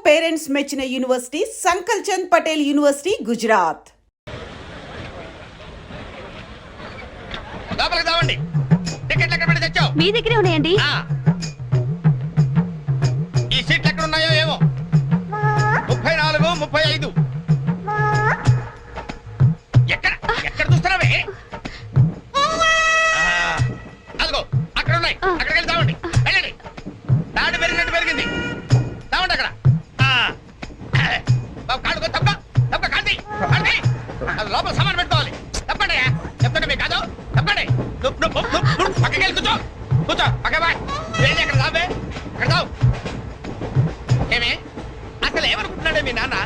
Parents మెచ్చిన university సంకల్ Chand Patel university Gujarat. మీ దగ్గరే ఉన్నాయండి. ఈ సీట్లు ఎక్కడ ఉన్నాయో ఏమో. 34, 35. ఎక్కడ ఎక్కడ చూస్తున్నావే? అదిగో అక్కడ ఉన్నాయి. అక్కడికి వెళ్ళి తావండి. వెళ్ళండి. దాడి పెరిగినట్టు పెరిగింది. తావండి అక్కడ. బాబు కాళ్ళు తప్ప తప్ప కాంతి కాంతి అది లోపల సామాన్ పెట్టుకోవాలి. తప్పండి చెప్తాండి మీకు కాదు. తప్పండి. పక్కకి వెళ్ళి కూర్చో కూర్చో. పక్క బాయ్ ఏంటి అక్కడ తావే అక్కడ తావు. ఏమే అసలు ఏమనుకుంటున్నాడే మీ నాన్న?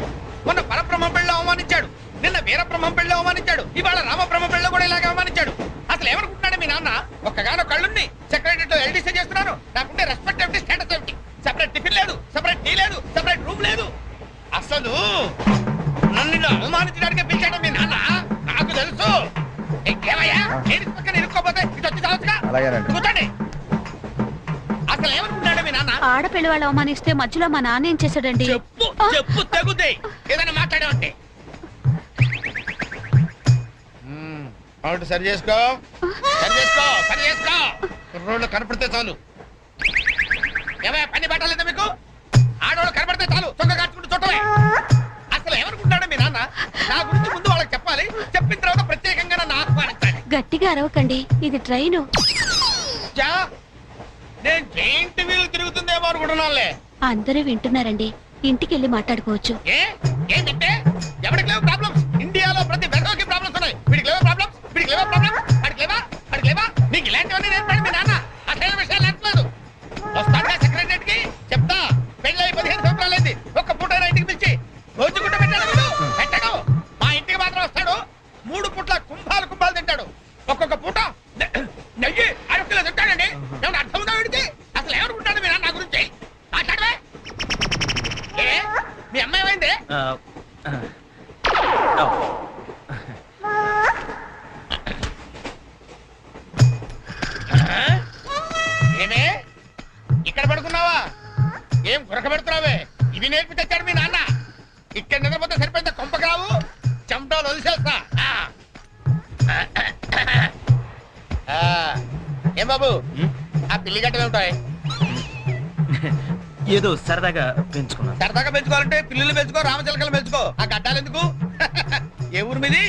మొన్న పరబ్రహ్మ పెళ్ళి అవమానించాడు, నిన్న వీరబ్రహ్మ పెళ్ళి అవమానించాడు, ఇవాళ రామబ్రహ్మ పెళ్ళి కూడా ఇలాగే అవమానించాడు. అసలు ఏమనుకుంటున్నాడు మీ నాన్న? ఒక్కగానో కళ్ళుని సెక్రటరీతో ఎల్డీసీ చేస్తున్నాను. నాకుండే రెస్పెక్ట్ ఏమిటి, స్టేటస్ ఏమిటి? సెపరేట్ టిఫిన్ లేదు, సెపరేట్ టీ లేదు, సెపరేట్ రూమ్ లేదు. అసలు నన్ను అవమానించడానికి పిలిచాడు మీ నాన్న. నాకు తెలుసు. ఏమయ్యా పక్కన ఇరుక్కోపోతే ఇటు వచ్చి చావచ్చుగా. కూర్చోండి. అసలు ఏమనుకుంటాడు మీ నాన్న? ఆడపిల్ల వాళ్ళు అవమానిస్తే మధ్యలో మా నాన్న ఏం చేశాడండి? చెప్పు చెప్పు తెగుతాయి. ఏదైనా మాట్లాడావంటే సరి చేసుకో సరి చేసుకో సరి చేసుకో. రోడ్లు కనపడితే చాలు. ఏమయ్యా పని పట్టలేదా మీకు? ఆడవాళ్ళు కనపడితే చాలు చొక్క కట్టుకుంటూ చుట్టమే. అసలు ఏమనుకుంటాడు మీ నాన్న? నా గురించి ముందు వాళ్ళకి చెప్పాలి, చెప్పిన తర్వాత ప్రత్యేకంగా నన్ను ఆహ్వానించాలి. గట్టిగా అరవకండి, ఇది ట్రైను. నేను జైంట్ వీలు తిరుగుతుందేమో అనుకుంటున్నానులే. అందరూ వింటున్నారండి, ఇంటికి వెళ్ళి మాట్లాడుకోవచ్చు. ఏంటంటే ఎవరికి లేవు ప్రాబ్లమ్స్? ఇండియాలో ప్రతి వెధవకి ప్రాబ్లమ్స్ ఉన్నాయి. వీడికి లేవా ప్రాబ్లమ్స్? వీడికి లేవా ప్రాబ్లమ్స్? వాడికి లేవా? వాడికి లేవా? నీకు ఇలాంటివన్నీ నేర్పాడు మీ నాన్న. అసలు విషయాలు నేర్పలేదు. వస్తాడుగా సెక్రటరీకి చెప్తా. పెళ్ళి 15 సంవత్సరాలు అయింది. ఒక్క పూట ఇంటికి పిలిచి రోజుకుంటూ పెట్టాడు. పెట్టాడు. మా ఇంటికి మాత్రం వస్తాడు. 3 పూట్ల కుంభాలు కుంభాలు తింటాడు. ఒక్కొక్క పూట నెయ్యి అరకిలో తింటాడండి. ఏమన్నా అర్థం ఉందా వీడికి? అసలు ఏమనుకుంటాడు మీ నాన్న నా గురించి? మాట్లాడవే. మీ అమ్మాయి ఏమైంది? ఏమే ఇక్కడ పడుకున్నావా? ఏం గురక పెడుతున్నావే? ఇవి నేర్పి తెచ్చాడు మీ నాన్న. ఇక్కడ నిద్రపోతే సరిపోయిందా? కొంపకి రావు, చెమటలు వదిలేస్తా. ఏం బాబు ఆ పిల్లి గట్టలు ఉంటాయి? ఏదో సరదాగా పెంచుకున్నా. సరదాగా పెంచుకోవాలంటే పిల్లులు పెంచుకో, రామచిలకలు పెంచుకో. ఆ గడ్డాలు ఎందుకు? ఏ ఊరు మీది?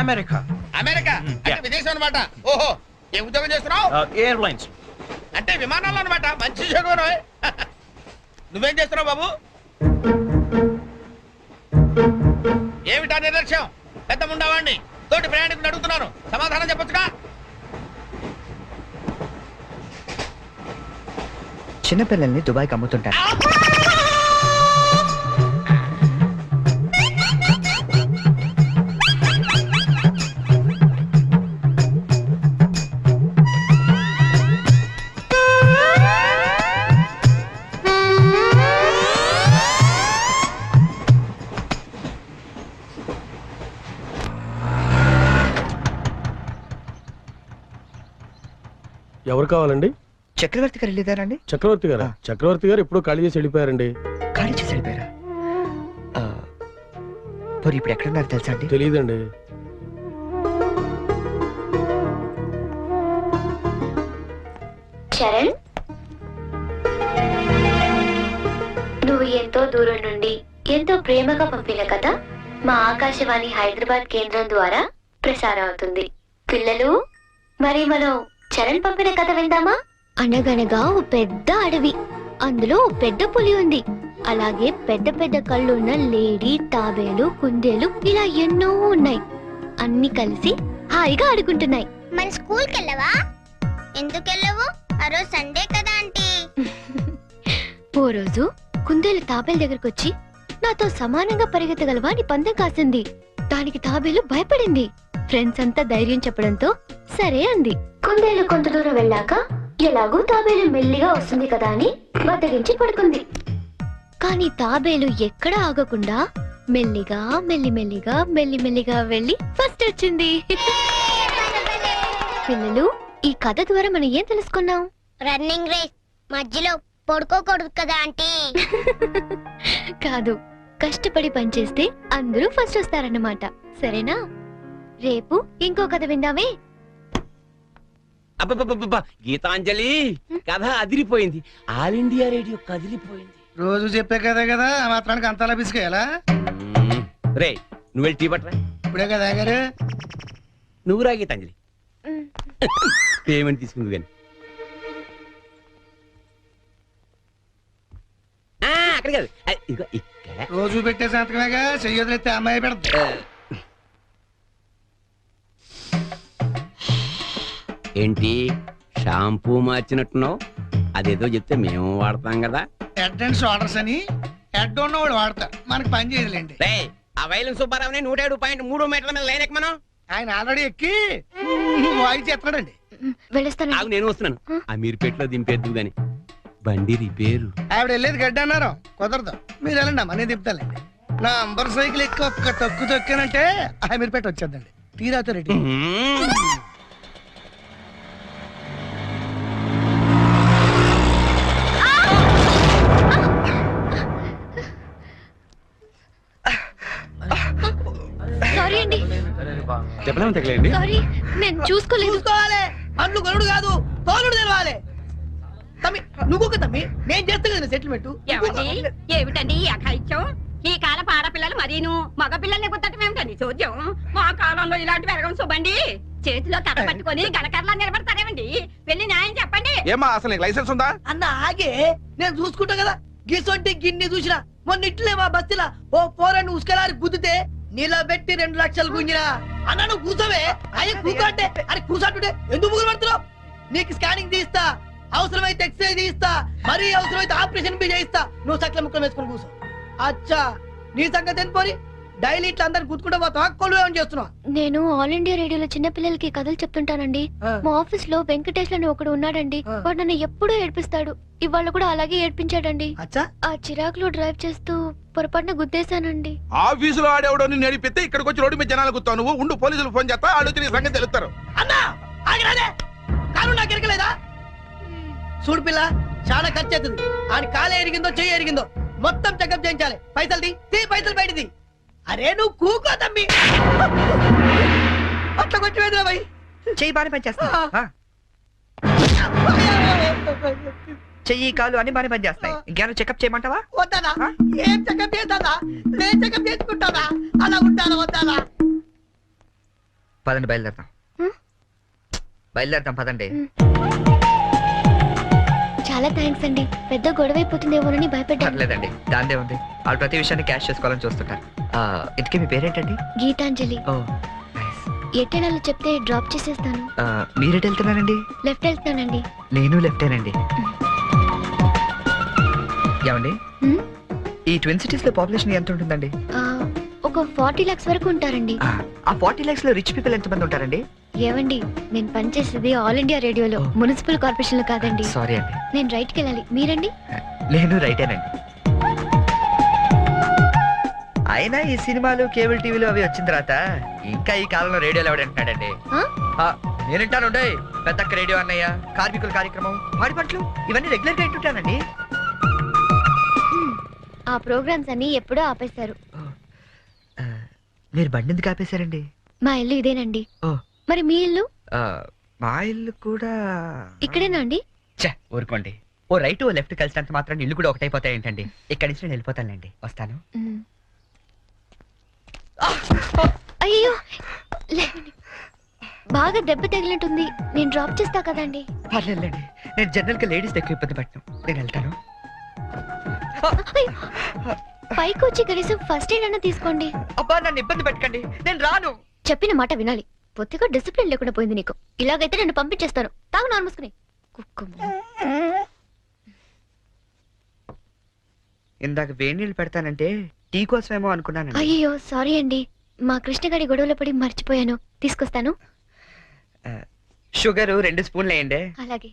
అమెరికా. అమెరికా అంటే విదేశం అనమాట. ఓహో, ఏ ఉద్యోగం చేస్తున్నావు? ఎయిర్లైన్స్ అంటే విమానాలు అనమాట. మంచి ఉద్యోగం. నువ్వేం చేస్తున్నావు బాబు? ఏమిటా నిర్లక్ష్యం? పెద్ద ఉండవాడిని తోటి ప్రయాణికుని అడుగుతున్నాను, సమాధానం చెప్పొచ్చుగా. చిన్నపిల్లల్ని దుబాయ్కి అమ్ముతుంటారు. ఎవరు కావాలండి? చక్రవర్తి గారు వెళ్ళేదారండి? చక్రవర్తి గారు? చక్రవర్తి గారు ఎప్పుడో ఖాళీ చేసి వెళ్ళిపోయారండి. ఖాళీ చేసి వెళ్ళిపోయారా? మరి ఇప్పుడు ఎక్కడున్నారు తెలుసా అండి? తెలియదండి. చరణ్, నువ్వు ఎంతో దూరం నుండి ఎంతో ప్రేమగా పంపిన కథ మా ఆకాశవాణి హైదరాబాద్ కేంద్రం ద్వారా ప్రసారం అవుతుంది. పిల్లలు, మరి మనం చరణ్ పంపిన కథ విందామా? అనగనగా ఓ పెద్ద అడవి, అందులో ఓ పెద్ద పులి ఉంది. అలాగే పెద్ద పెద్ద కళ్ళున్న లేడీ, తాబేలు, కుందేలు ఇలా ఎన్నో ఉన్నాయి. అన్ని కలిసి హాయిగా ఆడుకుంటున్నాయి. మన స్కూల్ కెళ్ళవా? ఎందుకు వెళ్ళవు? ఆ రోజు సండే కదా ఆంటీ. ఓ రోజు కుందేలు తాబేలు దగ్గరకు వచ్చి, నాతో సమానంగా పరిగెత్తగలవా అని పందెం కాసింది. దానికి తాబేలు భయపడింది. ఫ్రెండ్స్ అంతా ధైర్యం చెప్పడంతో సరే అంది. కుందేలు కొంత దూరం వెళ్ళాక ఎలాగూ తాబేలు మెల్లిగా వస్తుంది కదా అని బద్దగించి పడుకుంది. కానీ తాబేలు ఎక్కడా ఆగకుండా మెల్లిగా మెల్లిమెల్లిగా మెల్లిమెల్లిగా వెళ్ళి ఫస్ట్ వచ్చింది. పిల్లలు, ఈ కథ ద్వారా మనం ఏం తెలుసుకున్నాం? రన్నింగ్ రేస్ మధ్యలో పడుకోకూడదు కదా ఆంటీ. కాదు, కష్టపడి పనిచేస్తే అందరూ ఫస్ట్ వస్తారన్నమాట. సరేనా? రేపు ఇంకో కథ విందామే. అబ్బబ్బబ్బబ్బా, గీతాంజలి కథ అదిరిపోయింది. ఆల్ ఇండియా రేడియో కదిలిపోయింది. రోజు చెప్పే కదే కదా, ఆ మాత్రానికి అంతలా బిసికేయాలా? రే నువ్వు వెళ్ళి టీ పట్టరా. ఇప్పుడే కదా గారు. నువ్వు రా గీతాంజలి. పేమెంట్ తీసుకుంది కానీ అక్కడ కాదు, ఇదిగో ఇక్కడ. రోజు పెట్టే సంతకమేగా, చెయ్యొదిలేస్తే అమ్మాయి పెడతా. ఏంటి షాంపూ మార్చినట్టున్నావు? అదేదో చెప్తే మేము వాడతాం కదా. హెడ్ అండ్ షోల్డర్స్ అని హెడ్ ఉన్నవాడు వాడతారు, మనకి పని చేయదులేండి. రే ఆ వైలం సుబ్బారావుని 107.3 మీటర్ల మీద లైన్ ఎక్కమను. ఆయన ఆల్రెడీ ఎక్కి వాయిస్ ఎత్తాడండి. వెళ్ళొస్తాను. ఆగు, నేను వస్తున్నాను. ఆ మీరు పెట్లో దింపేద్దు గాని బండి రిపేరు. ఆవిడ వెళ్ళేది గడ్డ అన్నారు, కుదరదు. మీరు వెళ్ళండి అమ్మా, నేను దింపుతానండి. నా అంబర్ సైకిల్ ఎక్కి ఒక్క తొక్కు తొక్కానంటే ఆ మీరు పెట్టి వచ్చేద్దండి. తీరాతో రెడ్డి. సారీ అండి, చెప్పలేము తగలేండి. సారీ, నేను చూసుకోలేదు. చూసుకోవాలి, అండ్లు గరుడు కాదు, తోలుడు తెలవాలి. తమ్మి నువ్వు తమ్మి, నేను చేస్తా కదా సెటిల్మెంట్. ఏమిటండి ఈ అఘాయిత్యం? ఈ కాలపు ఆడపిల్లలు మరీను మగ పిల్లల్ని గుర్తటం ఏమిటండి చూద్దాం. మా కాలంలో ఇలాంటి వెరగం చూబండి. చేతిలో కథ పట్టుకొని గడకరలా నిలబడతారేమండి? వెళ్ళి న్యాయం చెప్పండి. ఏమా అసలు నీకు లైసెన్స్ ఉందా? అన్న ఆగే, నేను చూసుకుంటా కదా. గిసొంటి గిన్ని చూసినా మొన్న ఇట్లే మా బస్సులా ఓ పోరని ఉసుకలారి గుద్దితే నిలబెట్టి 2 లక్షలు గుంజినా. అన్న నువ్వు కూర్చోవే. అయ్యే కూర్చోంటే అరే కూర్చోంటుంటే ఎందుకు ముగ్గురు పడుతున్నావు? నీకు స్కానింగ్ తీస్తా, అవసరమైతే ఎక్స్రే తీస్తా, మరీ అవసరమైతే ఆపరేషన్ బి చేయిస్తా. నువ్వు సకల ముక్కలు వేసుకుని కూర్చో. అచ్చా, నీ సంగతి ఎంత పోని? డైలీ ఇట్లా అందరు గుర్తుకుంటా పోతావా? కొలువు ఏమని చేస్తున్నావు? నేను ఆల్ ఇండియా రేడియోలో చిన్న పిల్లలకి కథలు చెప్తుంటానండి. మా ఆఫీస్ లో వెంకటేష్ అని ఒకడు ఉన్నాడండి. వాడు నన్ను ఎప్పుడూ ఏడ్పిస్తాడు. ఇవాళ కూడా అలాగే ఏడ్పించాడండి. అచ్చా, ఆ చిరాకులో డ్రైవ్ చేస్తూ పొరపాటున గుద్దేశానండి. ఆఫీసులో ఆడేవాడు నడిపితే ఇక్కడికి వచ్చి రోడ్డు మీద జనాలు గుర్తావు. నువ్వు ఉండు, పోలీసులు ఫోన్ చేస్తా, ఆలోచన నీ సంగతి తెలుస్తారు. అన్నా ఆగిరాదే, కారు నాకు ఎరకలేదా? చూడు పిల్ల, చాలా ఖర్చు అవుతుంది. ఆడి కాలే ఎరిగిందో చెయ్యి ఎరిగిందో మొత్తం చెకప్ చేయించాలి. పైసలు తీ పైసలు బయటది. అరే నువ్వు కూకో తమ్మి, అట్లా కొంచెం ఎదురా భయ్. చెయ్యి బాగానే పనిచేస్తా. చెయ్యి కాలు అన్ని బాగానే పనిచేస్తాయి. ఇంకేమైనా చెకప్ చేయమంటావా? వద్దానా? ఏం చెకప్ చేస్తానా? నేను చెకప్ చేసుకుంటానా? అలా ఉంటానా వద్దానా? పదండి, బయలుదేరదాం. బయలుదేరదాం పదండి. చాలా థ్యాంక్స్ అండి. పెద్ద గొడవ అయిపోతుందేమోనని భయపడ్డాను. పర్లేదండి, దాందే ఉంది. వాళ్ళు ప్రతి విషయాన్ని క్యాష్ చేసుకోవాలని చూస్తుంటారు. ఇంతకీ మీ పేరేంటండి? గీతాంజలి. ఓ నైస్. ఎట్టెనాలో చెప్తే డ్రాప్ చేసేస్తాను. మీరెటు వెళ్తున్నారండి? లెఫ్ట్ వెళ్తానండి. నేను లెఫ్టేనండి. ఏమండి, ఈ ట్విన్ సిటీస్ లో పాపులేషన్ ఎంత ఉంటుందండి? ఒక 40 lakhs వరకు ఉంటారండి. ఆ 40 lakhs లో రిచ్ పీపుల్ ఎంత మంది ఉంటారండి? ఏవండి, నేను పనిచేసేది ఆల్ ఇండియా రేడియోలో, మున్సిపల్ కార్పొరేషన్ లో కాదండి. సారీ అండి. నేను రైట్ కి వెళ్ళాలి. మీరండి? నేను రైటేనండి. అయినా ఈ సినిమాలు కేబుల్ టీవీలు అవి వచ్చిన తర్వాత ఇంకా ఈ కాలంలో రేడియోలో ఎవడంటున్నాడండి? నేనంటాను, పెద్దక్క రేడియో అన్నయ్య, కార్మికుల కార్యక్రమం, పాడి పంటలు ఇవన్నీ రెగ్యులర్ గా వింటుంటానండి. ఆ ప్రోగ్రామ్స్ అన్ని ఎప్పుడో ఆపేశారు. మీరు బండి ఎందుకు ఆపేశారండి? మా ఇల్లు ఇదేనండి. ఓ. మరి మీ ఇల్లు? మా ఇల్లు కూడా ఇక్కడేనా అండి? ఊరుకోండి. ఓ రైట్ ఓ లెఫ్ట్ కలిసినంత మాత్రం ఇల్లు కూడా ఒకటైపోతాయి ఏంటండి? ఇక్కడి నుంచి నేను వెళ్ళిపోతానండి. వస్తాను. అయ్యో, లేవండి. బాగా దెబ్బ తగిలినట్టుంది. నేను డ్రాప్ చేస్తా కదండి. పర్లేదండి, నేను జనరల్ గా లేడీస్ ఎక్కువ ఇబ్బంది పట్టను. నేను వెళ్తాను. పైకి వచ్చి కనీసం ఫస్ట్ ఎయిడ్ అన్న తీసుకోండి. అబ్బా, నన్ను ఇబ్బంది పెట్టకండి, నేను రాను. చెప్పిన మాట వినాలి. పొత్తిగా డిసిప్లిన్ లేకుండా పోయింది నీకు. ఇలాగైతే నన్ను పంపించేస్తాను. తాగు నాన్న మూసుకుని. ఇందాక వేడి నీళ్ళు పెడతానంటే టీ కోసమేమో అనుకున్నాను. అయ్యో సారీ అండి, మా కృష్ణగాడి గొడవలో పడి మర్చిపోయాను. తీసుకొస్తాను. షుగర్ 2 స్పూన్లు వేయండి. అలాగే.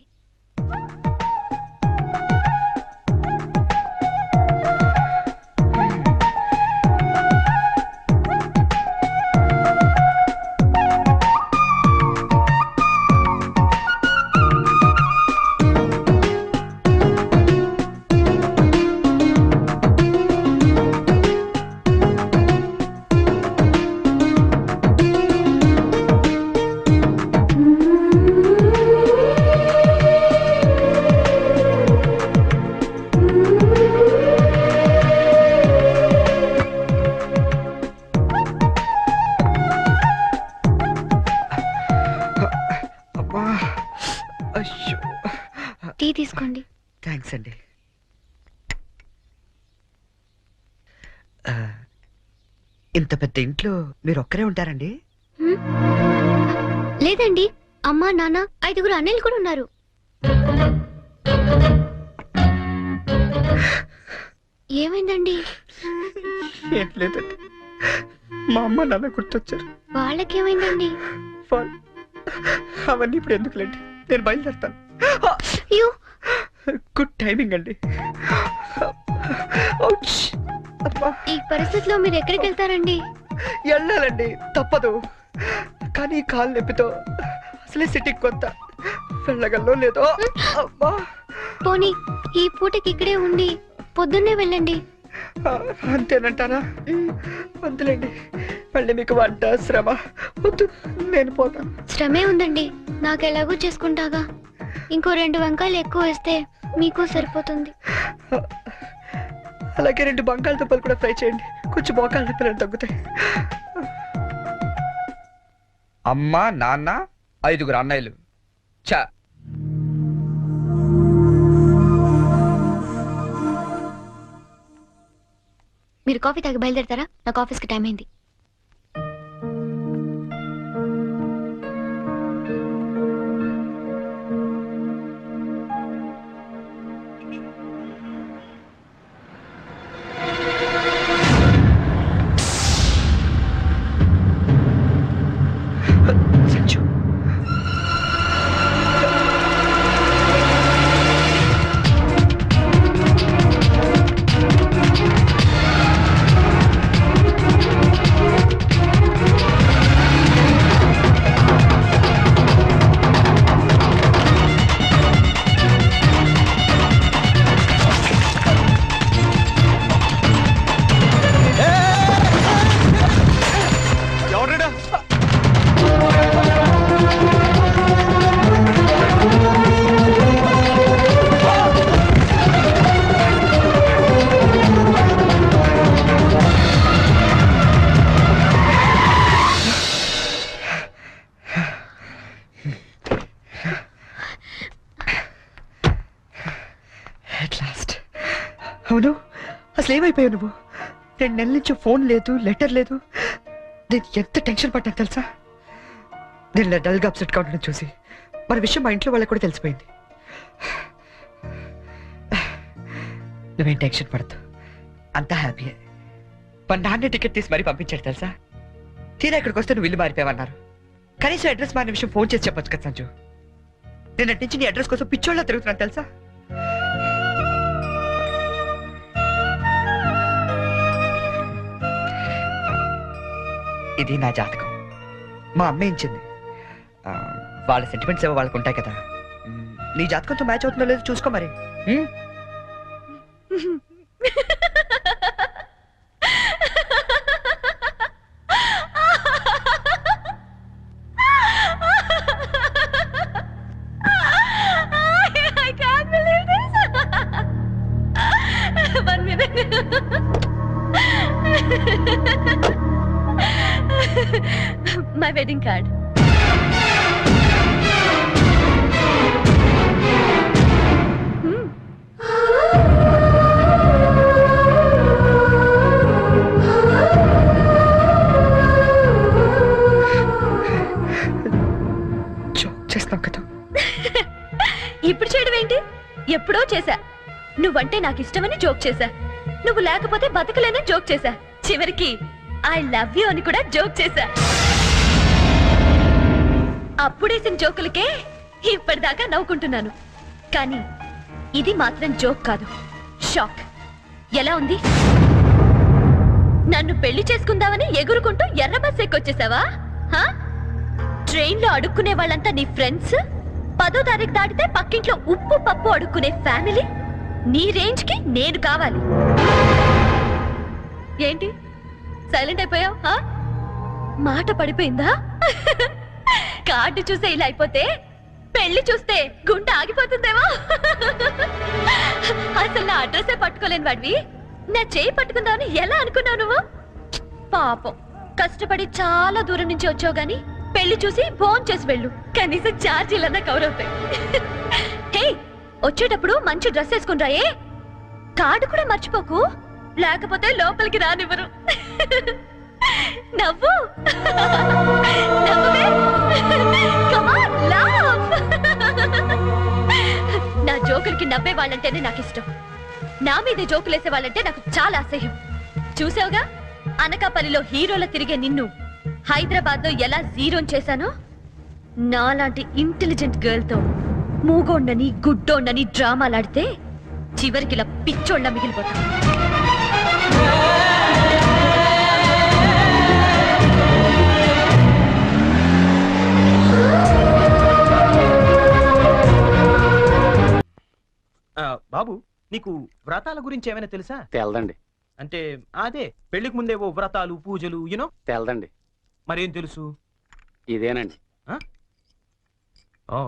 ఇంత పెద్ద ఇంట్లో మీరు ఒక్కరే ఉంటారండి? లేదండి, అమ్మా నాన్న 5 అన్నయ్యలు కూడా ఉన్నారు. ఏమైందండి? ఏం లేదండి, మా అమ్మ నాన్న గుర్తొచ్చారు. వాళ్ళకేమైందండి? అవన్నీ ఇప్పుడు ఎందుకులేండి, నేను బయలుదేరుతాను. అయ్యో, గుడ్ టైమింగ్ అండి. ఈ పరిస్థితిలో మీరు ఎక్కడికి వెళ్తారండి? వెళ్ళాలండి, తప్పదు. కానీ కాలు నొప్పితో అసలే సిటీకి కొత్త, వెళ్ళగల్లో లేదో. పోనీ ఈ పూటకి ఇక్కడే ఉండి పొద్దున్నే వెళ్ళండి. అంతేనంటారా? వద్దులేండి, మళ్ళీ మీకు వంట శ్రమ వద్దు, నేను పోతాను. శ్రమే ఉందండి, నాకు ఎలాగో చేసుకుంటాగా. ఇంకో 2 వంకాయలు ఎక్కువ వేస్తే మీకు సరిపోతుంది. అలాగే 2 బంగాళదుంపలు కూడా ఫ్రై చేయండి, కొంచెం మోకాళ్ళ నొప్పులు తగ్గుతాయి. అమ్మ నాన్న 5 అన్నయ్యలు. చా, మీరు కాఫీ తాగి బయలుదేరతారా? నాకు ఆఫీస్కి టైం అయింది. సంజు, అవును, అసలు ఏమైపోయావు నువ్వు? 2 నెలల నుంచి ఫోన్ లేదు, లెటర్ లేదు. నేను ఎంత టెన్షన్ పడ్డాను తెలుసా? నేను డల్గా అప్సెట్గా ఉండడం చూసి మన విషయం మా ఇంట్లో వాళ్ళకి కూడా తెలిసిపోయింది. నువ్వేం టెన్షన్ పడద్దు, అంతా హ్యాపీయే. మా నాన్న టికెట్ తీసి మరీ పంపించాడు తెలుసా? తీరా ఇక్కడికి వస్తే నువ్వు ఇల్లు మారిపోయావన్నారు. కనీసం అడ్రస్ మారిన విషయం ఫోన్ చేసి చెప్పొచ్చు కదా సంజు. నేను అటు నుంచి నీ అడ్రస్ కోసం పిచ్చోళ్ళ తిరుగుతున్నాను తెలుసా? ఇది నా జాతకం, మా అమ్మ ఇచ్చింది. వాళ్ళ సెంటిమెంట్స్ ఏవో వాళ్ళకు ఉంటాయి కదా. నీ జాతకంతో మ్యాచ్ అవుతుందో లేదో చూసుకో మరి. My wedding card. చేస్తాం కదా. ఇప్పుడు చేయడం ఏంటి? ఎప్పుడో చేశా. నువ్వంటే నాకు ఇష్టమని జోక్ చేశా. నువ్వు లేకపోతే బతకలేనని జోక్ చేశా. చివరికి ఐ లవ్ యూ అని కూడా జోక్ చేశా. అప్పుడేసిన జోకులకే ఇప్పటిదాకా నవ్వుకుంటున్నాను. కానీ ఇది మాత్రం జోక్ కాదు, షాక్. ఎలా ఉంది? నన్ను పెళ్లి చేసుకుందామని ఎగురుకుంటూ ఎర్ర బస్ ఎక్కొచ్చేసావా? ట్రైన్ లో అడుక్కునే వాళ్ళంతా నీ ఫ్రెండ్స్, 10వ తారీఖు దాటితే పక్కింట్లో ఉప్పు పప్పు అడుక్కునే ఫ్యామిలీ. నీ రేంజ్ కి నేను కావాలి. ఏంటి సైలెంట్ అయిపోయావు? మాట పడిపోయిందా? కార్డు చూసే ఇలా అయిపోతే పెళ్లి చూస్తే గుండె ఆగిపోతుందేమో. అసలు నా అడ్రస్సే పట్టుకోలేని వాడివి నా చేయి పట్టుకుందామని ఎలా అనుకున్నావు నువ్వు? పాపం, కష్టపడి చాలా దూరం నుంచి వచ్చావు గాని పెళ్లి చూసి ఫోన్ చేసి వెళ్ళు, కనీసం ఛార్జీలన్నా కవర్ అవుతాయి. హే, వచ్చేటప్పుడు మంచి డ్రెస్ వేసుకుని రాయే. కార్డు కూడా మర్చిపోకు, లేకపోతే లోపలికి రానివ్వరు. నవ్వు నవ్వే. Come on, laugh. నా జోకులకి నవ్వే వాళ్ళంటేనే నాకు ఇష్టం. నా మీద జోకులేసే వాళ్ళంటే నాకు చాలా అసహ్యం. చూసావుగా అనకాపల్లిలో హీరోల తిరిగే నిన్ను హైదరాబాద్ లో ఎలా జీరోన్ చేశానో. నాలాంటి ఇంటెలిజెంట్ గర్ల్ తో మూగోండని గుడ్డోండని డ్రామాలాడితే చివరికి ఇలా పిచ్చోళ్ళ మిగిలిపోతాం. బాబు నీకు వ్రతాల గురించి ఏమైనా తెలుసా? తెల్దండి. అంటే అదే పెళ్లికి ముందేవో వ్రతాలు పూజలు యూనో. తెల్దండి. మరేం తెలుసు? ఇదేనండి. Oh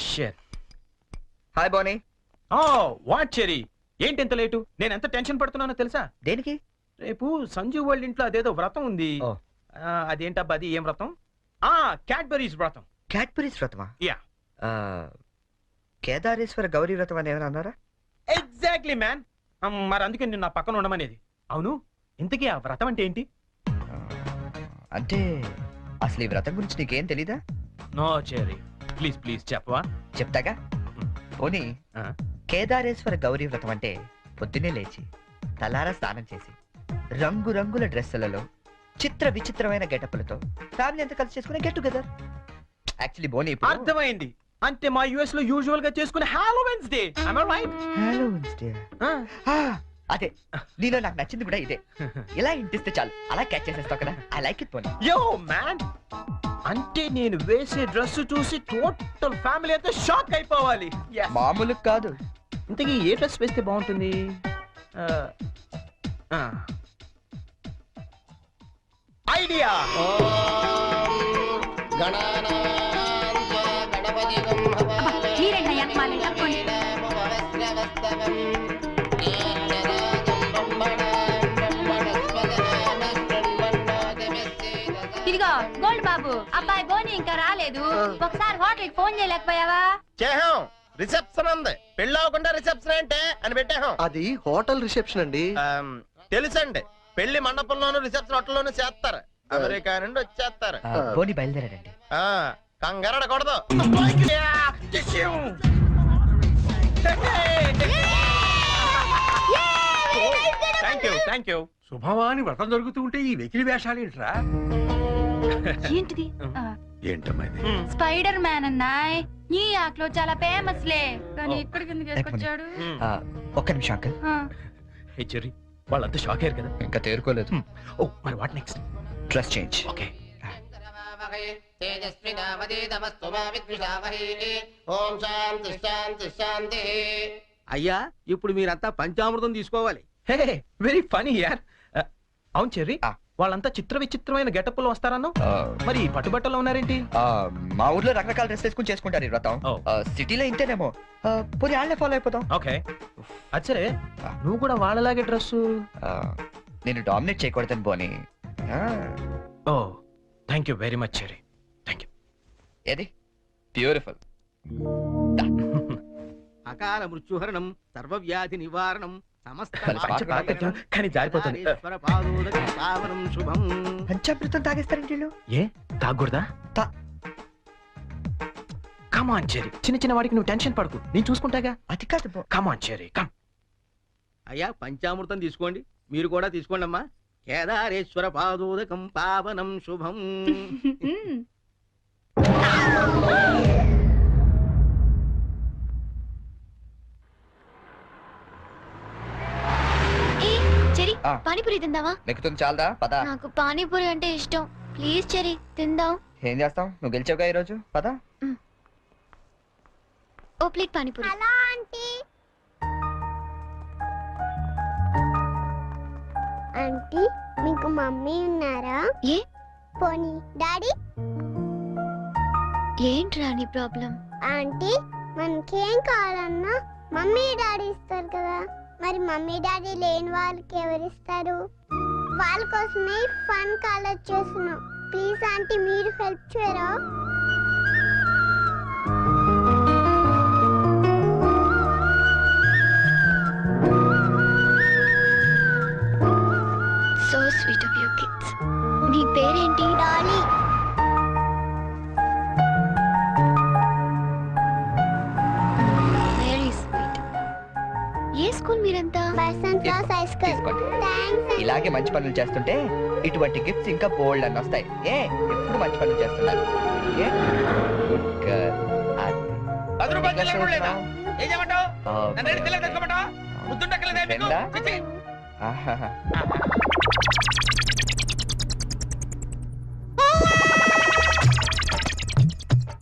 shit. Hi Bonny. What Cherry, ఏంటి ఎంత లేటు? నేను ఎంత టెన్షన్ పడుతున్నానో తెలుసా? దేనికి? రేపు సంజు వాళ్ళ ఇంట్లో అదేదో వ్రతం ఉంది. అదేంటబ్బా అది? ఏం వ్రతం? క్యాడ్బరీస్ వ్రతం. క్యాడ్బరీస్ వ్రతమా? యా. కేదారేశ్వర గౌరీ వ్రతం అని ఏమైనా అన్నారా? Exactly man. మరి అందుకే నేను నా పక్కన ఉండమనేది. అవును, ఇంతకీ ఆ వ్రతం అంటే ఏంటి? అంటే అసలు ఈ వ్రతం గురించి నీకేం తెలీదా? నో చెరీ, ప్లీజ్ ప్లీజ్ చెప్పవా? చెప్తాగా. పోనీ కేదారేశ్వర గౌరీ వ్రతం అంటే పొద్దున్నే లేచి తలారా స్నానం చేసి రంగురంగుల డ్రెస్సులలో చిత్ర విచిత్రమైన గెటప్లతో ఫ్యామిలీ అంతా కలిసి చేసుకునే గెట్ టుగెదర్. యాక్చువల్లీ బోనీ అర్థమైంది. అంటే మా యుఎస్ లో యూజువల్ గా చేసుకునే Halloweens day. Am I right? Halloweens day. అదే నీలో నాకు నచ్చింది కూడా ఇదే. ఇలా ఇంటిస్తే చాలు అలా క్యాచ్ చేసేస్తావు కదా. ఐ లైక్ ఇట్ పోనీ. యో మ్యాన్, అంటే నేను వేసే డ్రెస్ చూసి టోటల్ ఫ్యామిలీ అంతా షాక్ అయిపోవాలి. మామూలు కాదు. ఇంతకీ ఏ డ్రెస్ వేస్తే బాగుంటుంది? ఐడియా. మీరేంటయ్యా మా తప్పండి. ఇదిగో గోల్డ్ బాబు, అబ్బాయి బోని ఇంకా రాలేదు. ఒకసారి హోటల్ ఫోన్ చేయలేకపోయావా? చేహాం, రిసెప్షన్ ఉంది. పెళ్ళి అవ్వకుండా రిసెప్షన్ అంటే అని పెట్టాం. అది హోటల్ రిసెప్షన్ అండి. తెలుసండి, పెళ్లి మండపంలోను రిసెప్షన్ హోటల్లోనూ చేస్తారు. అమెరికా నుండి వచ్చేస్తారు. బోని బయలుదేరాడండి. కంగారడకూడదు. Thank you. శుభవాని వ్రతం జరుగుతూ ఉంటే ఈ వెకిలి వేషాలు ఏంట్రా? ఏంటిది? ఏంటమ్మా ఇది? స్పైడర్ మ్యాన్ అన్నాయ్. ఈ ఆక్లో చాలా ఫేమస్ లే, కానీ ఇక్కడికి ఎందుకు వేసుకొచ్చాడు? ఒక్క నిమిషం అంకల్. హే చెర్రీ, వాళ్ళంతా షాక్ అయ్యారు కదా. ఇంకా తేరుకోలేదు. ఓ మరి what next? Dress change. Okay. అయ్యా, ఇప్పుడు మీరంతా పంచామృతం తీసుకోవాలి. హే వెరీ ఫనీ యార్. అవును చెర్రీ, వాళ్ళంతా చిత్ర విచిత్రమైన గెటప్ లో వస్తారన్నా. మరి పట్టుబట్టలో ఉన్నారేంటి? మా ఊర్లో రకరకాల డ్రెస్ వేసుకుని చేసుకుంటారు ఈ వ్రతం. సిటీలో ఇంతేనేమో. పోనీ వాళ్ళే ఫాలో అయిపోతాం. ఓకే, అచ్చరే నువ్వు కూడా వాళ్ళలాగే డ్రెస్. నేను డామినేట్ చేయకూడదని పోనీ. Oh thank you very much Cherry. Thank you. ఏది బ్యూటిఫుల్. అకాల మృత్యుహరణం, సర్వవ్యాధి నివారణం, కానీ జారిపోతుంది. శుభం. పంచామృతం తాగేస్తారండి వీళ్ళు. ఏ తాగకూడదా? కమాన్ చెర్రీ, చిన్న చిన్న వాడికి నువ్వు టెన్షన్ పడకు, నేను చూసుకుంటాగా. అది కాదు. కమాన్ చెర్రీ, కమ్. అయ్యా, పంచామృతం తీసుకోండి. మీరు కూడా తీసుకోండి అమ్మా. కేదారేశ్వర పాదోదకం పావనం శుభం. పానీపూరి తిందావా? నెక్కుతుంది చాలదా? పద. నాకు పానీపూరి అంటే ఇష్టం. ప్లీజ్ చెరి తిందాం. ఏం చేస్తాం, నువ్వు గెలిచావుగా ఈ రోజు. పద. ఓ plate panipuri. Hello aunty. Aunty, మీకు మమ్మీ ఉన్నారా? ఏ పోనీ డాడీ? ఏంట్రా నీ ప్రాబ్లం? ఆంటీ, మనకేం కావాలన్నా మమ్మీ డాడీ ఇస్తారు కదా. మరి మమ్మీ డాడీ లేని వాళ్ళకి ఎవరిస్తారు? వాళ్ళ కోసమే ఫన్ కాలేజ్ చేస్తున్నాం. ప్లీజ్ ఆంటీ, మీరు హెల్ప్ చేయరా? స్కూల్ మీరంతా బసంత్ రాస్ హై స్కూల్. తీసుకోండి. థాంక్స్. ఇలాగే మంచి పనులు చేస్తుంటే ఇటువంటి గిఫ్ట్స్ ఇంకా బోల్డ్ అని వస్తాయి. ఎప్పుడు మంచి పనులు చేస్తున్నారు. Good girl. 10 రూపాయలు చిల్లర కూడా లేదా? ఏం చేయమంటావు? నన్ను ఏడు చిల్లర తెచ్చుకోమంటావా? ముద్దుండక్కలేదా మీకు? రెండా? చిచ్చి.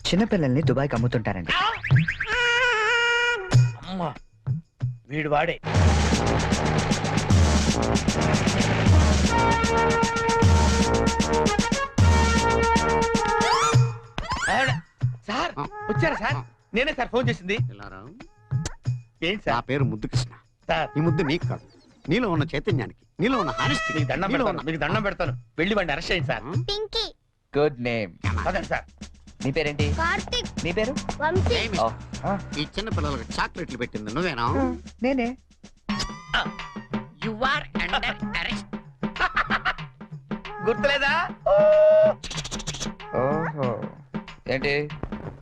చిన్నపిల్లల్ని దుబాయ్కి అమ్ముతుంటారండి. అమ్మా వీడు వాడే. సార్ వచ్చారా సార్? నేనే సార్ ఫోన్ చేసింది. ఏంటి నా సార్? పేరు ముద్దు కృష్ణ. సార్ ఈ ముద్దు నీకు కాదు, నీలో ఉన్న చైతన్యానికి, నీలో ఉన్న హానెస్టీ. మీకు దండం పెడతాను, మీకు దండం పెడతాను. వెళ్ళి వాడిని అరెస్ట్ చేయండి సార్. Pinky, good name. అదండి సార్. నీ పేరేంటి? కార్తిక్, నీ పేరు? వంశీ. ఓ, ఆ, ఈ చిన్న పిల్లలకు చాక్లెట్లు పెట్టింది నువ్వేనా? నేనే. You are under arrest. గుర్తులేదా? ఓహో, ఏంటి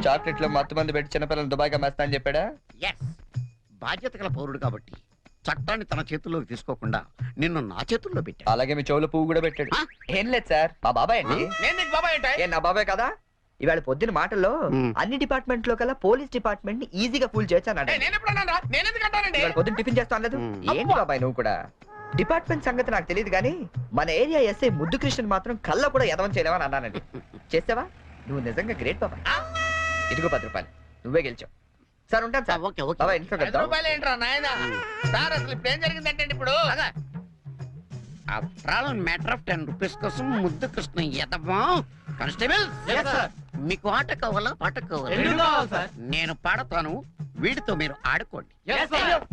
చాక్లెట్లో మత్తు మంది పెట్టి చిన్నపిల్లలు దుబాయ్కి అమ్మేస్తా అని చెప్పాడా? ఎస్, బాధ్యత గల పౌరుడు కాబట్టి చట్టాన్ని తన చేతుల్లోకి తీసుకోకుండా నిన్ను నా చేతుల్లో పెట్టా. అలాగే మీ చెవులో పువ్వు కూడా పెట్టాడు. ఏం లేదు సార్, మా బాబాయ్ అండి. నేను నీకు బాబాయ్ ఏంటి? ఏ నా బాబాయ్ కదా? ఇవాళ పొద్దున మాటల్లో అన్ని డిపార్ట్మెంట్ లో కల్లా పోలీస్ డిపార్ట్మెంట్ ని ఈజీగా ఫుల్ చేయొచ్చు అన్నాడు. నేను ఎప్పుడు అన్నాను రా? నేను ఎందుకు అంటానండి? ఇవాళ పొద్దున టిఫిన్ చేస్తా అనలేదు. ఏంటి బాబాయ్ నువ్వు కూడా? డిపార్ట్మెంట్ సంగతి నాకు తెలియదు కానీ మన ఏరియా ఎస్ఐ ముద్దు కృష్ణ మాత్రం కళ్ళ కూడా ఎదవం చేయలేవని అన్నానండి. చేసావా? నువ్వు నిజంగా గ్రేట్ బాబాయ్. ఇదిగో 10 రూపాయలు, నువ్వే గెలిచావు. సార్ ఉంటాను సార్. Okay okay. బాబాయ్ ఇంట్లో 10 కలుద్దాం. రూపాయలు ఏంట్రా నాయనా? సార్ అసలు ఇప్పుడు ఏం జరిగిందంటే ఇప్పుడు మ్యాటర్ ఆఫ్ 10 రూపీస్ కోసం ముద్దు కృష్ణ ఎదవా. కానిస్టేబుల్, మీకు ఆట కావాలా పాట కావాలా? నేను పాడతాను, వీడితో మీరు ఆడుకోండి.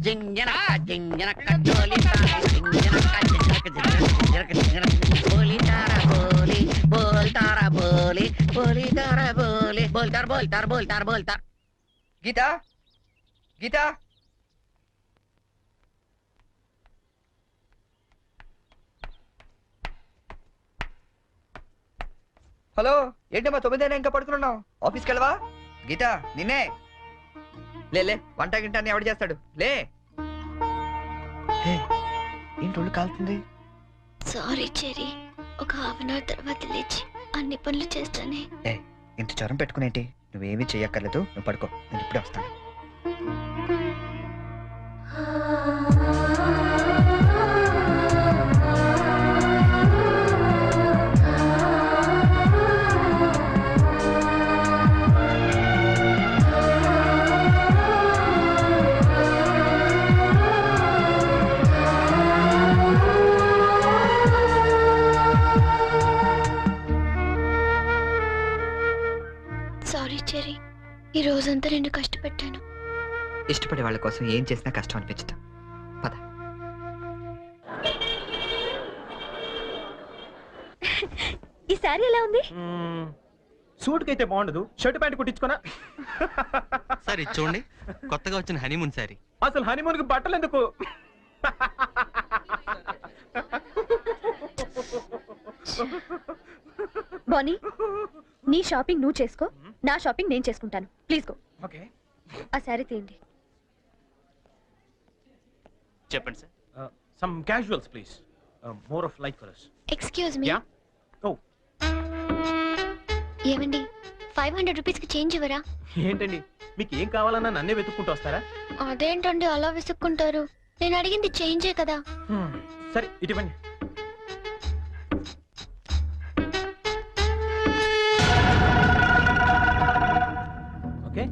జింజనక జింజనక జోలితా, జింజనక జింజనక జింజనక జింజనక బోలితారా బోలి బోల్తారా బోలి బోలితారా బోలి బోల్తార్ బోల్తార్ బోల్తార్ బోల్తార్. గీతా, గీతా, హలో, ఏంటమ్మా 9 ఇంకా పడుకున్నావు? ఆఫీస్కి వెళ్ళవా? గీతా నిన్నే. లే వంట గింట అన్ని ఎవడు చేస్తాడు? లే. ఏంటి ఒళ్ళు కాలుతుంది? సారీ చెరీ, ఒక హాఫ్ అన్ అవర్ తర్వాత లేచి అన్ని పనులు చేస్తానే. ఇంత జ్వరం పెట్టుకునేంటి? నువ్వేమీ చెయ్యక్కర్లేదు, నువ్వు పడుకో, నేను ఇప్పుడే వస్తాను. సారీ చెరీ, ఈ రోజంతా నేను కష్టపెట్టాను. ఇష్టపడే వాళ్ళ కోసం ఏం చేసినా కష్టం అనిపించదు. పద. ఈ సారీ ఎలా ఉంది? సూట్ కైతే బాగుండదు, షర్ట్ ప్యాంట్ కుట్టించుకోనా? సార్ ఇది చూడండి, కొత్తగా వచ్చిన హనీమూన్ సారీ. అసలు హనీమూన్ కి బట్టలు ఎందుకు? బానీ, నీ షాపింగ్ నువ్వు చేసుకో, నా షాపింగ్ నేను చేసుకుంటాను. Please go. ఓకే, ఆ సారీ తీయండి. చెప్పండి sir. Some casuals please, more of like for us. Excuse me. Yeah. Oh, ఏమండి, 500 రూపీస్కి చేంజ్ ఇవ్వరా? ఏంటండి మీకు ఏం కావాలన్నా నన్నే వెతుక్కుంటూ వస్తారా? అదేంటండి అలా విసుక్కుంటారు? నేను అడిగింది చేంజే కదా. సరే ఇటువంటి. ఓకే,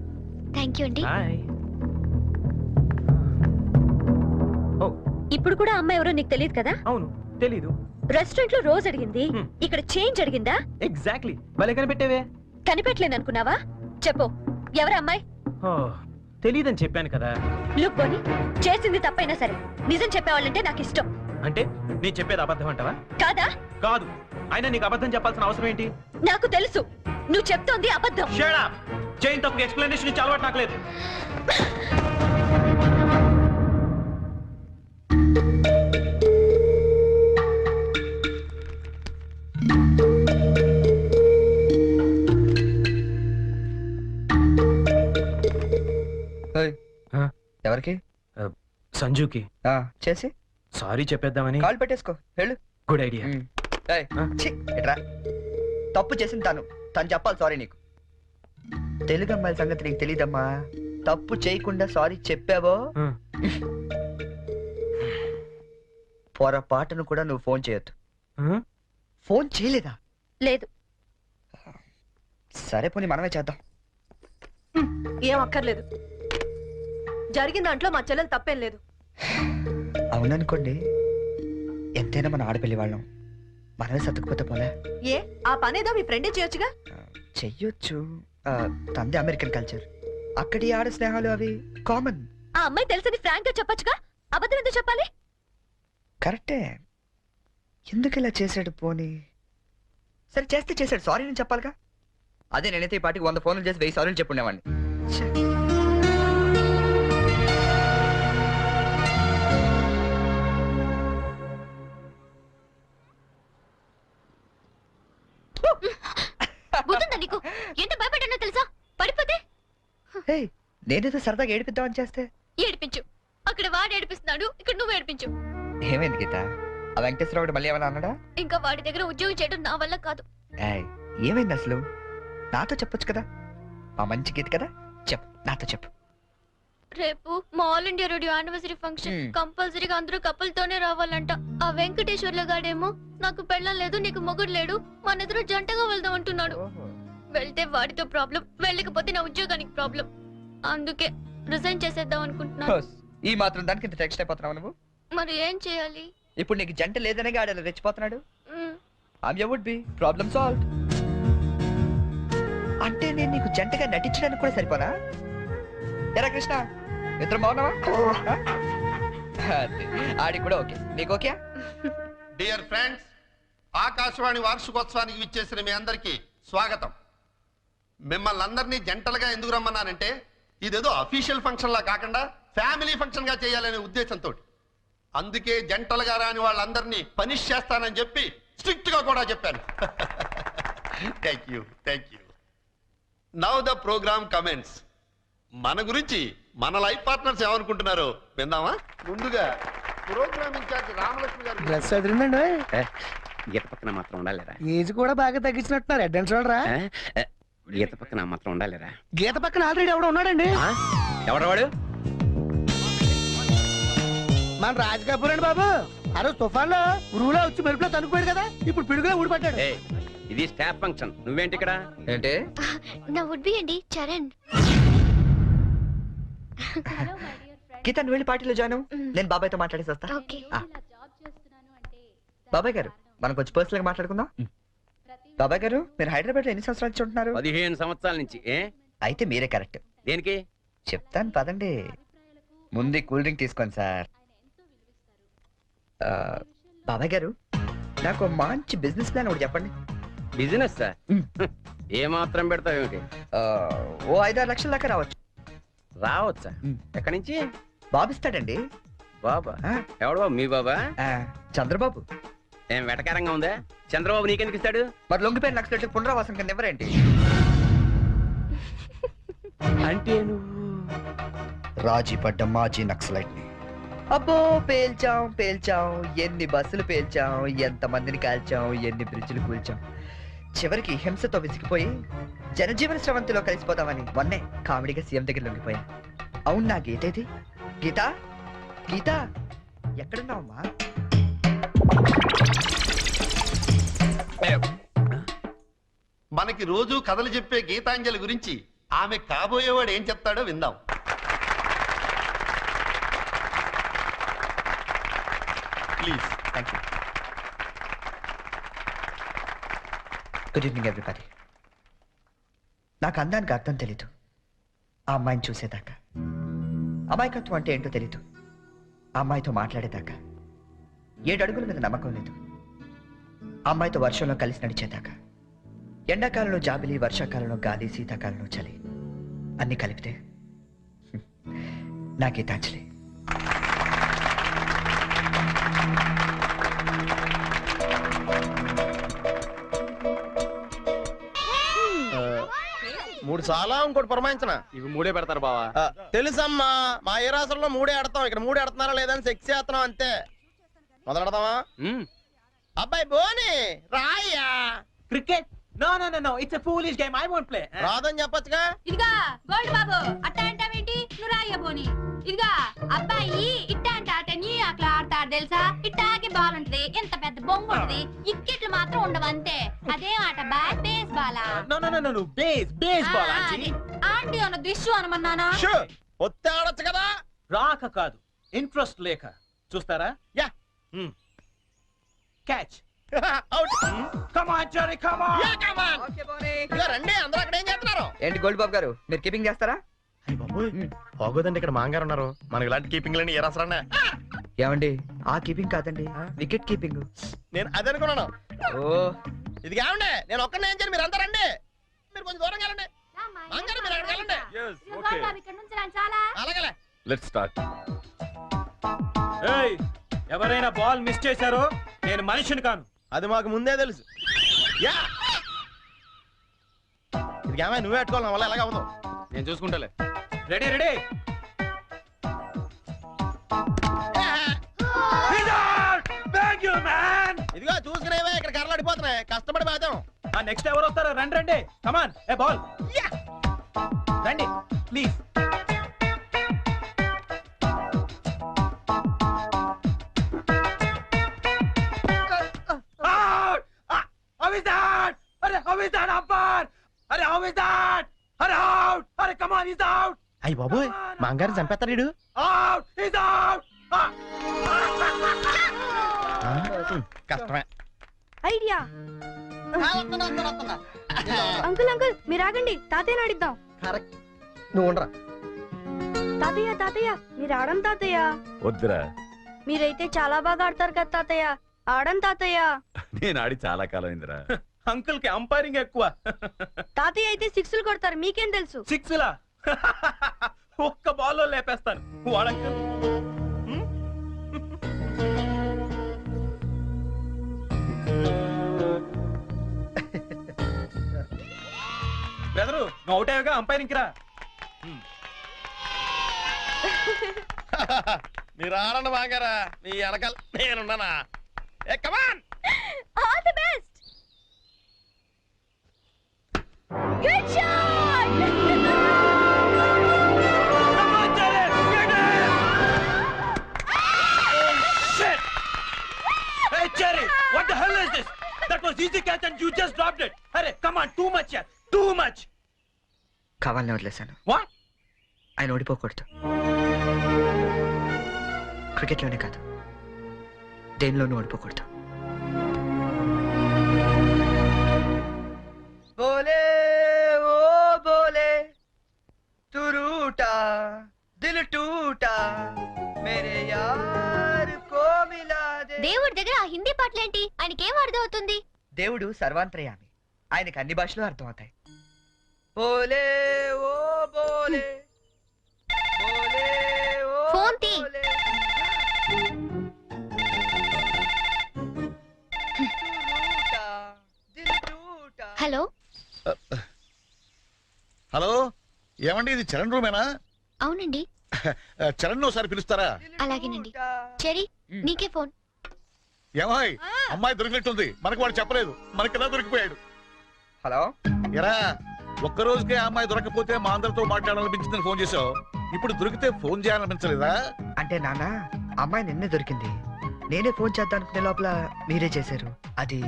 థ్యాంక్ యూ అండి. బాయ్. ఇప్పుడు కూడా అమ్మాయి ఎవరో నీకు తెలియదు కదా? అవును, తెలీదు. రెస్టారెంట్ లో రోజు అడిగింది, ఇక్కడ చేంజ్ అడిగిందా? ఎగ్జాక్ట్లీ, భలే కనిపెట్టేవే. కనిపెట్టలేను అనుకున్నావా? చెప్పు, ఎవరు అమ్మాయి? తెలీదని చెప్పాను కదా. లుక్ బోని, చేసింది తప్పైనా సరే నిజం చెప్పేవాళ్ళంటే నాకు ఇష్టం. అంటే నేను చెప్పేది అబద్ధం అంటావా? కాదా? కాదు, అయినా నీకు అబద్ధం చెప్పాల్సిన అవసరం ఏంటి? నాకు తెలుసు నువ్వు చెప్తోంది అబద్ధం. Shut up! చేయని తప్పుకి ఎక్స్ప్లెనేషన్ ఇచ్చి అలవాటు నాకు లేదు. ఎవరికి? సంజు అంజుకి చేసి సారీ చెప్పేద్దామని. కాల్ పెట్టేసుకో వెళ్ళు. Good idea. ఏయ్, ఛీ, ఇట్రా. తప్పు చేసింది తను చెప్పాలి సారీ నీకు. తెలుగు అమ్మాయిల సంగతి నీకు తెలియదమ్మా. తప్పు చేయకుండా సారీ చెప్పావో పొరపాటును కూడా నువ్వు ఫోన్ చేయొద్దు. ఫోన్ చేయలేదా? లేదు. సరే పోనీ మనమే చేద్దాం. ఏం అక్కర్లేదు. జరిగిన దాంట్లో మా చెల్లెలు తప్పేం లేదు. అవుననుకోండి, ఎంతైనా మన ఆడపిల్లి వాళ్ళం, మనమే సర్దుకుపోతే పోలే. ఏ ఆ పనేదో మీ ఫ్రెండే చేయొచ్చుగా. చెయ్యొచ్చు. తంది అమెరికన్ కల్చర్, అక్కడి ఆడ స్నేహాలు అవి కామన్. ఆ అమ్మాయి తెలిసింది ఫ్రాంక్ గా చెప్పొచ్చుగా, అబద్ధం ఎందుకు చెప్పాలి? కరెక్టే. ఎందుకు ఇలా చేశాడు పోనీ? సరే చేస్తే చేశాడు, సారీ నేను చెప్పాలిగా. అదే నేనైతే ఈ పాటికి 100 ఫోన్లు చేసి 1000 సారీలు చెప్పుండేవాడిని. బుద్ధుందా నీకు? ఎంత భయపడ్డానో తెలుసా? పడిపోతే నేనేదో సరదాగా ఏడిపిద్దామని చేస్తే. ఏడిపించు. అక్కడ వాడు ఏడిపిస్తున్నాడు, ఇక్కడ నువ్వు ఏడిపించు. ఏమైంది గీత? ఆ వెంకటేశ్వరరావు మళ్ళీ ఏమైనా అన్నాడా? ఇంకా వాడి దగ్గర ఉద్యోగం చేయడం నా వల్ల కాదు. ఏమైంది అసలు? నాతో చెప్పొచ్చు కదా. మా మంచి గీత కదా, చెప్పు, నాతో చెప్పు. రేపు మా all India radio anniversary function. కంపల్సరీగా అందరూ కపుల్తోనే రావాలంట. ఆ వెంకటేశ్వర్ల గాడేమో నాకు పెళ్ళం లేదు, నీకు మొగుడు లేడు, మన ఇద్దరు జంటగా వెళ్దాం అంటున్నాడు. వెళ్తే వాడితో ప్రాబ్లం, వెళ్ళకపోతే నా ఉద్యోగానికి ప్రాబ్లం. అందుకే రిజైన్ చేసేద్దాం అనుకుంటున్నాను. ఈ మాత్రం దానికి ఇంత టెక్స్ట్ అయిపోతున్నావు నువ్వు? మరి ఏం చేయాలి? ఇప్పుడు నీకు జంట లేదనే గాడలా రెచ్చిపోతున్నాడు. Would be problem solve. అంటే నేను నీకు జంటగా నటించడానికి కూడా సరిపోనా? ఎరా కృష్ణ, ఇద్దరు బాగున్నావా? ఆడి కూడా ఓకే, నీకు ఓకే? డియర్ ఫ్రెండ్స్, ఆకాశవాణి వార్షికోత్సవానికి విచ్చేసిన మీ అందరికీ స్వాగతం. మిమ్మల్ని అందరినీ జంటలుగా ఎందుకు రమ్మన్నానంటే, ఇదేదో అఫీషియల్ ఫంక్షన్ లా కాకుండా ఫ్యామిలీ ఫంక్షన్ గా చేయాలనే ఉద్దేశంతో. అందుకే జంటలుగా రాని వాళ్ళందరినీ పనిష్ చేస్తానని చెప్పి స్ట్రిక్ట్ గా కూడా చెప్పాను. Thank you, thank you. Now the program comments. మన గురించి మన లైఫ్ పార్ట్నర్స్ ఏమనుకుంటున్నారో విందామా? ముందుగా ప్రోగ్రామ్ ఇన్ఛార్జ్ రామలక్ష్మి గారు. డ్రెస్ అదిరిందండి. గీత పక్కన మాత్రం ఉండాలిరా. ఏజ్ కూడా బాగా తగ్గించినట్టున్నారు. అడ్వాన్స్ చూడరా? గీత పక్కన మాత్రం ఉండాలిరా. గీత పక్కన ఆల్రెడీ ఎవడో ఉన్నాడండి. ఎవడవాడు? మన రాజ్ కపూర్ అండి బాబు. ఆ రోజు తుఫాన్ లో ఉరువులో వచ్చి మెరుపులో తనుకుపోయాడు కదా, ఇప్పుడు పిడుగులో ఊడిపడ్డాడు. ఇది స్టాఫ్ ఫంక్షన్, నువ్వేంటి ఇక్కడ? ఏంటి? నా వుడ్ బి అండి చరణ్. గీత నువ్వు వెళ్ళి పార్టీలో జాయిన్ అవ్వు. నేను బాబాయ్తో మాట్లాడేసి వస్తా. బాబాయ్ గారు, మనం కొంచెం పర్సనల్ గా మాట్లాడుకుందాం. బాబాయ్ గారు, మీరు హైదరాబాద్ లో ఎన్ని సంవత్సరాల నుంచి ఉంటున్నారు? 15 సంవత్సరాల నుంచి. అయితే మీరే కరెక్ట్. దేనికి? చెప్తాను పదండి. ముందు కూల్ డ్రింక్ తీసుకోండి సార్. బాబాయ్ గారు, నాకు మంచి బిజినెస్ ప్లాన్ ఒకటి చెప్పండి. Business sir? ఏ మాత్రం పెడతావేమిటి? ఓ 5-6 లక్షల దాకా రావచ్చు. రావచ్చా? ఎక్కడి నుంచి? బాబిస్తాడండి. బాబా? ఎవడు బాబు? మీ బాబా? చంద్రబాబు. ఏం వెటకారంగా ఉందా? చంద్రబాబు నీకెందుకు ఇస్తాడు? మరి లొంగిపోయిన నక్సలైట్లకు పునరావాసం కింద ఎవరేంటి? అంటే నువ్వు రాజీ పడ్డ మాజీ నక్సలైట్ ని. అబ్బో, పేల్చాం పేల్చాం, ఎన్ని బస్సులు పేల్చాం, ఎంత మందిని కాల్చాం, ఎన్ని బ్రిడ్జిలు కూల్చాం. చివరికి హింసతో విసిగిపోయి జనజీవన స్రవంతిలో కలిసిపోతామని మొన్నే కామెడీగా సీఎం దగ్గర లొంగిపోయా. అవును, నా గీత ఇది. గీత, గీత ఎక్కడున్నావమ్మా? మనకి రోజు కథలు చెప్పే గీతాంజలి గురించి ఆమె కాబోయేవాడు ఏం చెప్తాడో విందాం. Please. Thank you. Good evening everybody. నాకు అందానికి అర్థం తెలీదు. ఆ అమ్మాయిని చూసేదాకా, అమాయకత్వం అంటే ఏంటో తెలీదు. ఆ అమ్మాయితో మాట్లాడేదాకా, 7 అడుగుల మీద నమ్మకం లేదు. ఆ అమ్మాయితో వర్షంలో కలిసి నడిచేదాకా, ఎండాకాలంలో జాబిలి, వర్షాకాలంలో గాలి, శీతాకాలంలో చలి, అన్ని కలిపితే నా గీతాంజలి. చాలా ఇంకోటి పురమాయించిన ఇవి మూడే పెడతారు బావా. తెలుసమ్మా, మా ఏ రాష్ట్రంలో మూడే ఆడతాం, ఇక్కడ మూడే ఆడుతున్నారా లేదని సెక్స్ చేస్తున్నాం అంతే. మొదలెడదామా? అబ్బాయి బోని రాయ్యా. Cricket? No no no no, it's a foolish game, I won't play. రాదని చెప్పొచ్చుగా. ఇదిగా గోల్డ్ బాబు అట్టా అంటావేంటి? నువ్వు రాయ్యబోని. ఇదిగా అబ్బాయి ఇట్టా అంటే ఆట నీ అట్లా ఆడతాడు తెలుసా? ఇట్టాకి బాల్ ఉంటది, ఎంత పెద్ద బొమ్మ ఉంటది, ఇక్కెట్లు మాత్రం ఉండవు అంతే. అదే ఆట బ్యాట్ బేస్ బాలా. No no no no, baseball aunty. Aunty అన్న దిష్యు అనమన్నానా? ఒత్తే ఆడొచ్చు కదా. రాక కాదు, ఇంట్రెస్ట్ లేక. చూస్తారా? Yeah. Catch. Out. Come on Jerry, come on. Yeah come on. ఇదిగో రండి, అందరూ అక్కడ ఏం చేస్తున్నారు? ఏంటి గోల్డ్ బాబు గారు, మీరు కీపింగ్ చేస్తారా? బాగోదండి, ఇక్కడ మాంగారు ఉన్నారు. మనకి ఇలాంటి కీపింగ్ లని ఏ రాసరా? ఏమండి, ఆ కీపింగ్ కాదండి, వికెట్ కీపింగ్. నేను అదే అనుకున్నాను. ఓ ఇది కావండి, నేను ఒక్కనే ఏం చేయాలి, మీరు అందరూ రండి. మీరు కొంచెం దూరం వెళ్ళండి. మాంగారు మీరు అక్కడికి వెళ్ళండి. గోల్డ్ బాబు ఇక్కడ నుంచి రండి చాలా. అలాగే. Let's start. ఏయ్, ఎవరైనా బాల్ మిస్ చేశారో నేను మనిషిని కాను. అది మాకు ముందే తెలుసు. యా. ఇది ఏమైనా నువ్వే పెట్టుకోవాలి, నా వల్ల ఎలాగ అవ్వదు. నేను చూసుకుంటాలే. Ready ready. ఇదిగో చూసుకునేవే, ఇక్కడ కర్రలు అడిపోతున్నాయి, కష్టపడి బాధం. నెక్స్ట్ ఎవరు వస్తారో రండి రండి. కమాన్, ఏ బాల్ రండి please. How is that? How is that umpire? How is that? Out! Come on, he's out! అయ్యి బాబోయ్, మాంగారు చంపేస్తాడు వీడు. Out! He's out! కష్టమే. ఐడియా. అంకుల్ అంకుల్ మీరు ఆగండి, తాతయ్యని ఆడిద్దాం. కరెక్ట్, నువ్వు ఉండరా. తాతయ్య తాతయ్య మీరు ఆడం తాతయ్య. వద్దురా, మీరైతే చాలా బాగా ఆడతారు కదా తాతయ్య, ఆడం తాతయ్య. నేను ఆడి చాలా కాలం ఇందిరా. అంకుల్ కి అంపైరింగ్ ఎక్కువ. తాతయ్య అయితే సిక్స్లు కొడతారు, మీకేం తెలుసు? సిక్స్లా? ఒక్క బాల్లో లేపేస్తాను వాడంకుల్. బ్రదరు, నువ్వు అవుట్ అయ్యాగా అంపైరింగ్ రా. మీరు ఆడండి మాంగారా, మీ వెనకాల నేనున్నానా. Hey come on. All the best. Good shot. Come on, Jerry, get it. Oh shit. Hey Jerry, what the hell is this? That was easy catch and you just dropped it. Hey, come on, too much here. Too much. కావాలని వదిలేశాను. What? ఆయన ఓడిపోకూడదు. క్రికెట్లోనే కాదు, దేనిలోనూ ఓడిపోకూడదు. బోలే ఓ బోలే తు రూటా దిల్ టూటా మేరే యార్ కో మిలా they. దేవుడి దగ్గర ఆ హిందీ పాటలేంటి? ఆయనకేం అర్థం అవుతుంది? దేవుడు సర్వాంతర్యామి, ఆయనకు అన్ని భాషలు అర్థమవుతాయి. బోలే ఓ బోలే బోలే ఓ ఫోన్ తీ. బోలే. హలో హలో, ఏమండి ఇది చరణ్ రూమేనా? అవునండి. చరణ్ ఒకసారి పిలుస్తారా? అలాగేనండి. చెరీ, నీకే ఫోన్. ఏమాయ్, అమ్మాయి దొరికినట్టుంది, మనకు వాడు చెప్పలేదు, మనకి ఎలా దొరికిపోయాడు. హలో ఎరా, ఒక్క రోజుకే అమ్మాయి దొరకపోతే మా అందరితో మాట్లాడాలనిపించిందని ఫోన్ చేసావు, ఇప్పుడు దొరికితే ఫోన్ చేయాలనిపించలేదా? అంటే నాన్న, అమ్మాయి నిన్నే దొరికింది, నేనే ఫోన్ చేద్దాం అనుకునే లోపల మీరే చేశారు. అది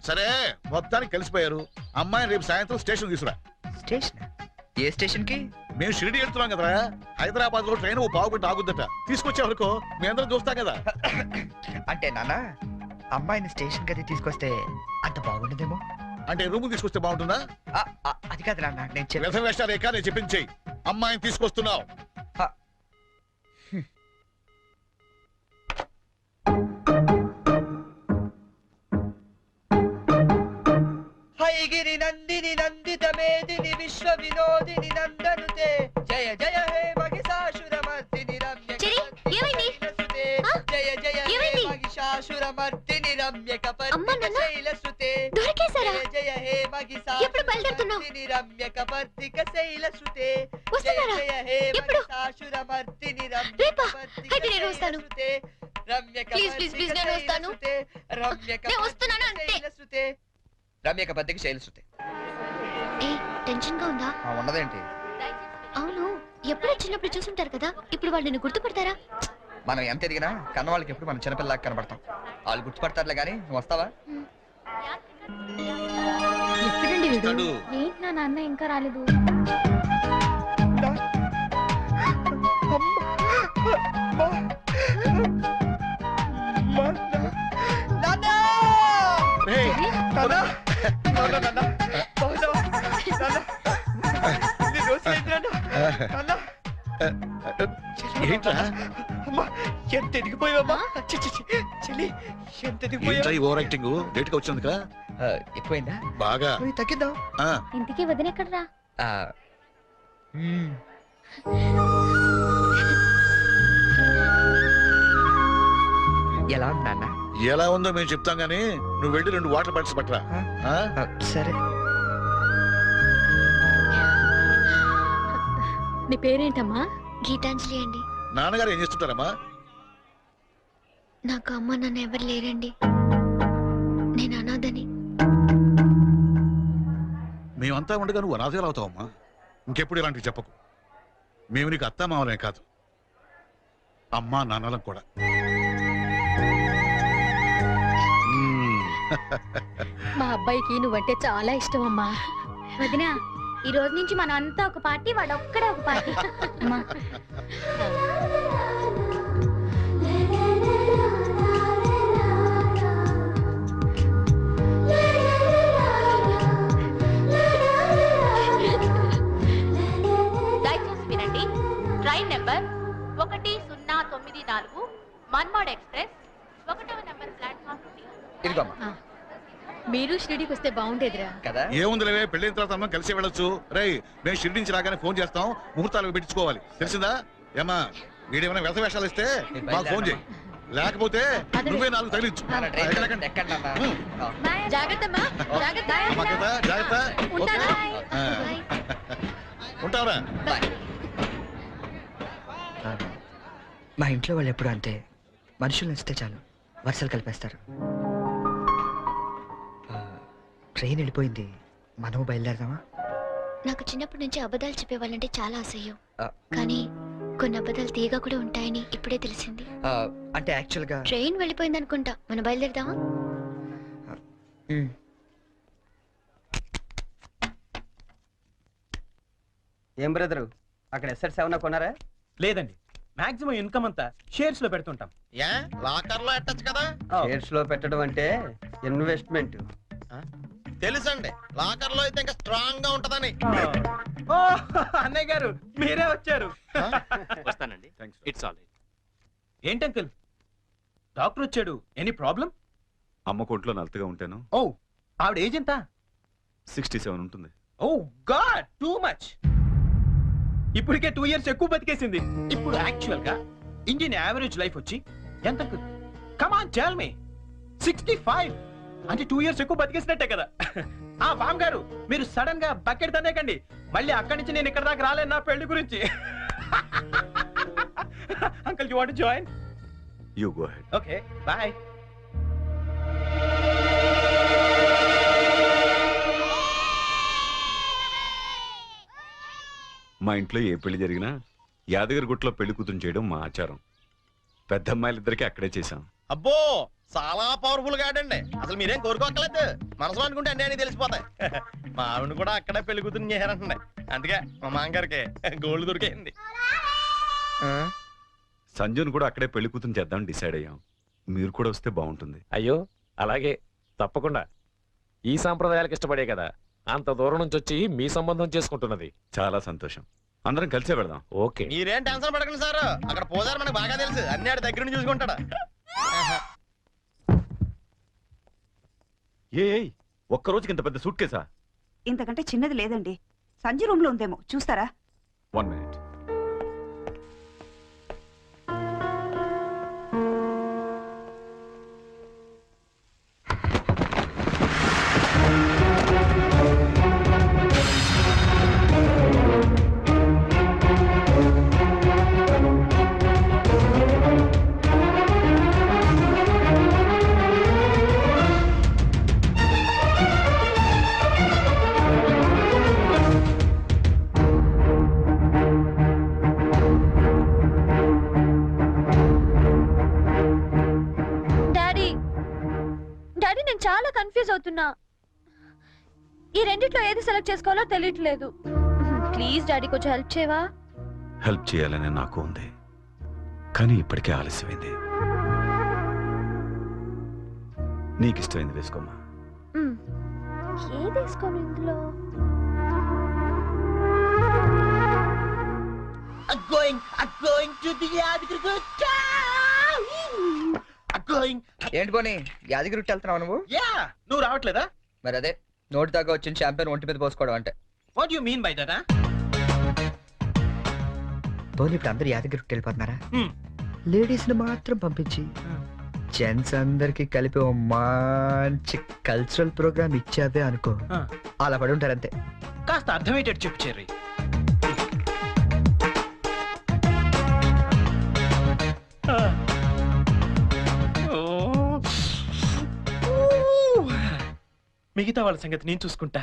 సరే, మొత్తానికి కలిసిపోయారు. అమ్మాయిని రేపు సాయంత్రం స్టేషన్ తీసుకురా. స్టేషన్? ఏ స్టేషన్ కి? మేము షిరిడి వెళ్తున్నాం కదరా, హైదరాబాద్ లో ట్రైన్ ఓ పావుగంట ఆగుద్దట, తీసుకొచ్చే వరకు మీ అందరం చూస్తాం కదా. అంటే నాన్న, అమ్మాయిని స్టేషన్ కది తీసుకొస్తే అంత బాగుండదేమో. అంటే రూమ్ తీసుకొస్తే బాగుంటుందా? అది కాదు నాన్న, నేను వేషాలేక నేను చెప్పింది చెయ్యి. అమ్మాయిని తీసుకొస్తున్నావు. హైగిరి నందిని నందిత మేదిని విశ్వ వినోదిని నందనుతే జయ జయ హే మహిషాసురమర్దిని రమ్య జయ జయ హే మహిషాసురమర్దిని రమ్య కపర్దిని శైలసుతే దొరికేశారా? జయ హే మహిషాసుర ఎప్పుడు బయలుదేరుతున్నావు? మర్దిని రమ్య కపర్దిక శైల శృతే వస్తున్నారా? జయ హే ఎప్పుడు? మహిషాసుర మర్దిని రమ్య రేపా? కపర్దిక అయితే నేను వస్తాను. శైల శృతే రమ్య ప్లీజ్, ప్లీజ్, ప్లీజ్, నేను వస్తాను. రమ్య నేను వస్తున్నాను అంతే. శైల శృతే రమ్యక బద్దకి శైలశృతి ఏ టెన్షన్ గా ఉందా? ఉన్నదేంటి? అవును, ఎప్పుడో చిన్నప్పుడు చూసుంటారు కదా, ఇప్పుడు వాళ్ళు నిన్ను గుర్తుపడతారా? మనం ఎంత ఎదిగినా కన్న వాళ్ళకి ఎప్పుడు మనం చిన్నపిల్లలాగా కనబడతాం. వాళ్ళు గుర్తుపడతారులే కానీ నువ్వు వస్తావా? ఎక్కడండి వీడు? ఏంటి నా నాన్న ఇంకా రాలేదు? ఏంట్రా ఎంత ఎదిగిపోయావమ్మా? చెల్లి ఎంత ఎదిగిపోయావు? ఓవర్ యాక్టింగ్ లేట్ గా వచ్చినందుక ఎక్కువైందా? బాగా తగ్గిందా? ఇంతకీ వదిన ఎక్కడరా? ఎలా ఉంది నాన్న? ఎలా ఉందో మేము చెప్తాం గానీ నువ్వు వెళ్ళి 2 వాటర్ బాటిల్స్ పట్టరా. సరే. నీ పేరేంటమ్మా? గీతాంజలి అండి. నాన్నగారు ఏం చేస్తుంటారమ్మా? నాకు అమ్మ నాన్న ఎవరు లేరండి, నేను అనాథని. మేమంతా ఉండగా నువ్వు అనాథగా అవుతావమ్మా. ఇంకెప్పుడు ఇలాంటివి చెప్పకు. మేము నీకు అత్తా మామలే కాదు, అమ్మా నాన్నలం కూడా. మా అబ్బాయికి నువ్వంటే చాలా ఇష్టం అమ్మా. వదినా, ఈ రోజు నుంచి మనం అంతా ఒక పార్టీ, వాడు ఒక్కడే ఒక పార్టీ. దయచేసి వినండి. ట్రైన్ నెంబర్ 1094 మన్మాడ్ ఎక్స్ప్రెస్ 1వ నెంబర్ ప్లాట్ఫామ్ నుండి. ఇదిగోమ్మా. మీరు షిరిడీకి వస్తే బాగుండేదిరా కదా. ఏముందిలేవే, పెళ్ళైన తర్వాత మనం కలిసి వెళ్ళొచ్చు. రేయ్, మేము షిరిడి నుంచి రాగానే ఫోన్ చేస్తాం, ముహూర్తాలు పెట్టించుకోవాలి, తెలిసిందా? ఏమా వీడేమైనా వ్యస వేషాలు ఇస్తే మాకు ఫోన్ చేయి, లేకపోతే నువ్వే 4 తగిలించు. జాగ్రత్తమ్మా, జాగ్రత్త. ఉంటావరా? మా ఇంట్లో వాళ్ళు ఎప్పుడు అంతే, మనుషులు నచ్చితే చాలు వరుసలు కలిపేస్తారు. ట్రైన్ వెళ్ళిపోయింది, మనం బయలుదేరదామా? నాకు చిన్నప్పటి నుంచి అబద్ధాలు చెప్పేవాళ్ళంటే చాలా అసహ్యం, కానీ కొన్ని అబద్ధాలు తీయగా కూడా ఉంటాయని ఇప్పుడే తెలిసింది. అంటే యాక్చువల్ గా ట్రైన్ వెళ్ళిపోయింది అనుకుంటా, మనం బయలుదేరదామా? ఏం బ్రదరు, అక్కడ ఎస్ఎట్స్ ఏమన్నా కొన్నారా? లేదండి, మాక్సిమం ఇన్కమ్ అంతా షేర్స్ లో పెడుతుంటాం. లాకర్ లో ఎట్టచ్చు కదా? షేర్స్ లో పెట్టడం అంటే ఇన్వెస్ట్మెంట్. తెలుసండి, లాకర్ లో అయితే ఇంకా స్ట్రాంగ్ గా ఉంటదని. ఓ అన్నయ్య గారు, మీరే వచ్చారు. వస్తానండి. It's all right. ఏంటి అంకుల్, డాక్టర్ వచ్చాడు, ఎనీ ప్రాబ్లం? అమ్మ కొంట్లో నలతగా ఉంటాను. ఓ, ఆవిడ ఏజ్ ఎంత? 67 ఉంటుంది. ఓ గాడ్, టూ మచ్. ఇప్పటికే 2 years ఎక్కువ బతికేసింది. ఇప్పుడు యాక్చువల్ గా ఇండియన్ యావరేజ్ లైఫ్ వచ్చి ఎంత uncle? Come on tell me. 65 అంటే 2 years ఎక్కువ బతికేసినట్టే కదా. ఆ బామ్ గారు, మీరు సడన్ గా బకెట్ తనేకండి, మళ్ళీ అక్కడి నుంచి నేను ఇక్కడ దాకా రాలేను నా పెళ్లి గురించి. Uncle, you want to join? You go head. Okay, by. మా ఇంట్లో ఏ పెళ్లి జరిగినా యాదగిరి గుట్లో పెళ్లి కూతురు చేయడం మా ఆచారం. పెద్ద అమ్మాయిలిద్దరికి అక్కడే చేశాం. అబ్బో, చాలా పవర్ఫుల్ గా ఆడండి. అసలు మీరేం కోరుకోక్కర్లేదు, మనసులో అనుకుంటే అన్ని అని తెలిసిపోతాయి. మా ఆవిడ కూడా అక్కడే పెళ్లి కూతురు చేయాలంటున్నాయి, అందుకే మా మామగారికి గోల్డ్ దొరికింది. సంజుని కూడా అక్కడే పెళ్లి కూతురు చేద్దాం డిసైడ్ అయ్యాం. మీరు కూడా వస్తే బాగుంటుంది. అయ్యో అలాగే, తప్పకుండా. ఈ సాంప్రదాయాలకు ఇష్టపడే కదా అంత దూరం నుంచి వచ్చి మీ సంబంధం చేసుకుంటున్నది. చాలా సంతోషం, అందరం కలిసే వెళదాం. ఓకే, మీరేం టెన్షన్ పడకండి సార్, అక్కడ పోదారు మనకు బాగా తెలుసు, అన్ని ఆడి దగ్గర నుంచి చూసుకుంటాడు. ఒక్క రోజుకి ఇంత పెద్ద సూట్ కేసా? ఇంతకంటే చిన్నది లేదండి, సంజయ్ రూమ్ లో ఉందేమో, చూస్తారా? 1 minute. డాడీ నేను చాలా కన్ఫ్యూజ్ అవుతున్నా. ఈ రెండిట్లో ఏది సెలెక్ట్ చేసుకోవాలో తెలియట్లేదు. ప్లీజ్ డాడీ కొంచెం హెల్ప్ చేయవా? హెల్ప్ చేయాలని నాకు ఉంది, కానీ ఇప్పటికే ఆలస్యమైంది. నీకు ఇష్టమైంది వేసుకోమ్మా. ఏది వేసుకోను ఇందులో? ఏంటి పోనీ యాదగిరి వెళ్తున్నావు నువ్వు? నువ్వు రావట్లేదా? మరి అదే నోటి దాకా వచ్చిన షాంపెన్ ఒంటి మీద పోసుకోవడం అంటే. What you mean by that? పోనీ ఇప్పుడు అందరు యాదగిరి వెళ్ళిపోతున్నారా? లేడీస్ ని మాత్రం పంపించి జెంట్స్ అందరికి కలిపి ఓ మంచి కల్చరల్ ప్రోగ్రామ్ ఇచ్చావే అనుకో, అలా పడి ఉంటారంతే. కాస్త అర్థమయ్యేటట్టు చెప్పు చెర్రీ. మిగతా వాళ్ళ సంగతి నేను చూసుకుంటా.